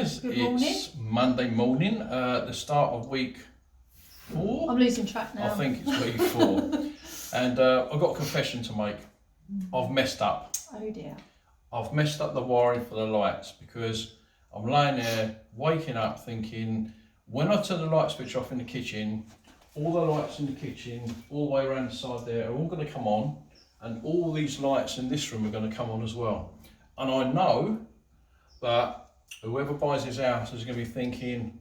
guys. Good morning. It's Monday morning, the start of week 4. I'm losing track now. I think it's week 4. And I've got a confession to make. I've messed up. Oh dear. I've messed up the wiring for the lights because I'm laying there waking up thinking, when I turn the light switch off in the kitchen, all the lights in the kitchen, all the way around the side there, are all going to come on, and all these lights in this room are going to come on as well. And I know that whoever buys this house is going to be thinking,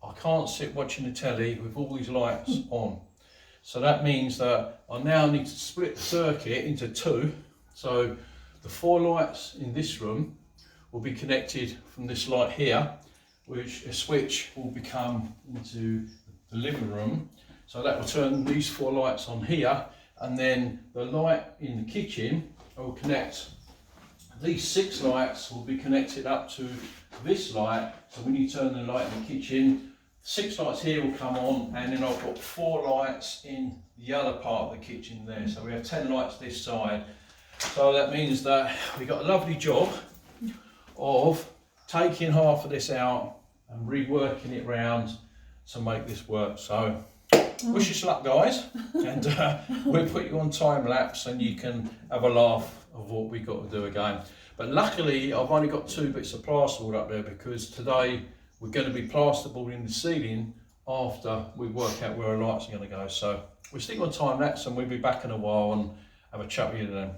I can't sit watching the telly with all these lights on. So that means that I now need to split the circuit into 2. So the 4 lights in this room will be connected from this light here, which a switch will become into the living room. So that will turn these 4 lights on here, and then the light in the kitchen will connect. These 6 lights will be connected up to this light. So when you turn the light in the kitchen, 6 lights here will come on, and then I've got 4 lights in the other part of the kitchen there. So we have 10 lights this side. So that means that we've got a lovely job of taking half of this out and reworking it round to make this work. So wish us luck, guys, and we'll put you on time lapse and you can have a laugh of what we've got to do again. But luckily I've only got 2 bits of plasterboard up there, because today we're going to be plasterboarding the ceiling after we work out where our lights are going to go. So we'll stick on time lapse and we'll be back in a while and have a chat with you then.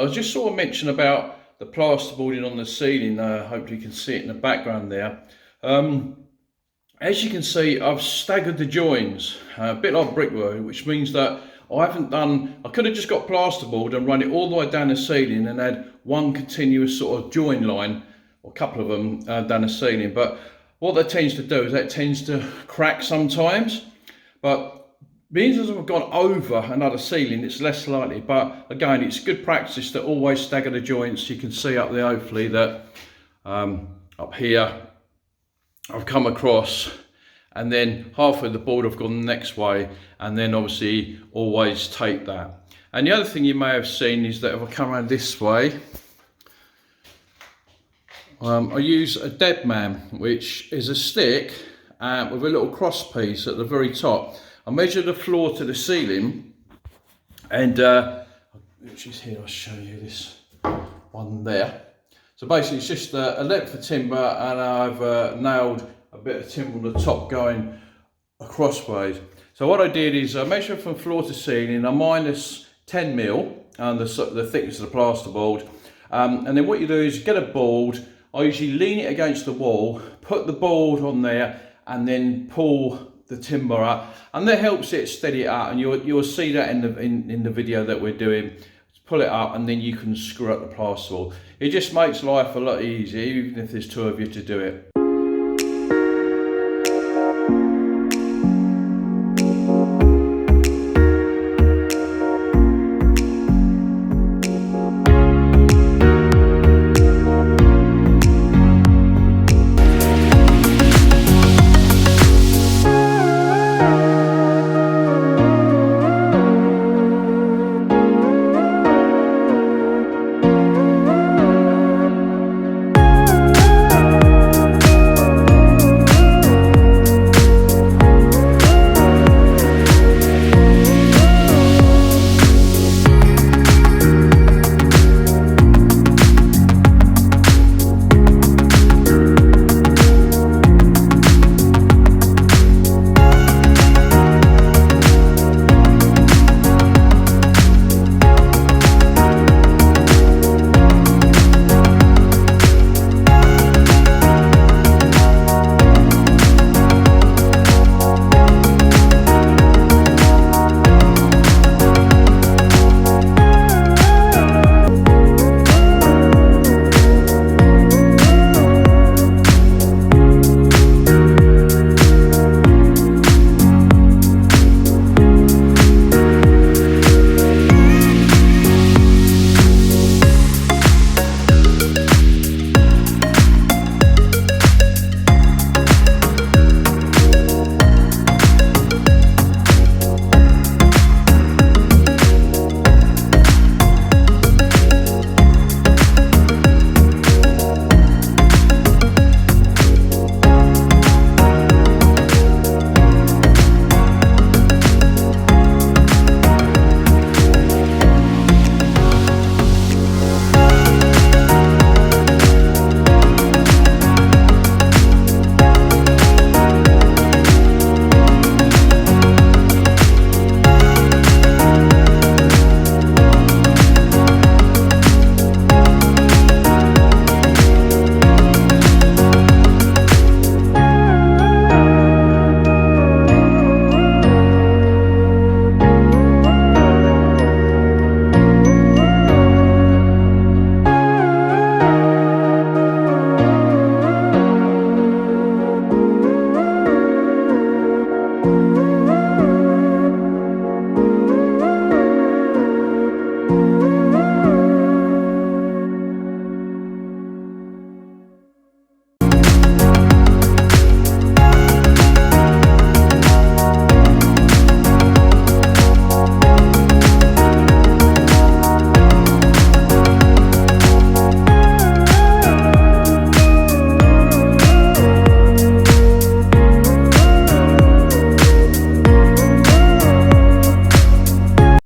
I was just sort of mention about the plasterboarding on the ceiling. Hopefully you can see it in the background there. As you can see, I've staggered the joins, a bit like brickwork, which means that I could have just got plasterboard and run it all the way down the ceiling and had one continuous sort of join line, or a couple of them down the ceiling. But what that tends to do is that tends to crack sometimes. But being as I've gone over another ceiling, it's less likely. But again, it's good practice to always stagger the joints. You can see up there, hopefully, that up here, I've come across, and then halfway the board I've gone the next way, and then obviously always take that. And the other thing you may have seen is that if I come around this way, I use a dead man, which is a stick with a little cross piece at the very top. I measure the floor to the ceiling, and which is here, I'll show you this one there. So basically it's just a length of timber, and I've nailed a bit of timber on the top going crossways. So what I did is I measured from floor to ceiling, I minus 10 mil and the thickness of the plasterboard. And then what you do is get a board. I usually lean it against the wall, put the board on there, and then pull the timber up, and that helps it steady it out. And you'll see that in the video that we're doing. Pull it up, and then you can screw up the plasterboard. It just makes life a lot easier, even if there's two of you to do it.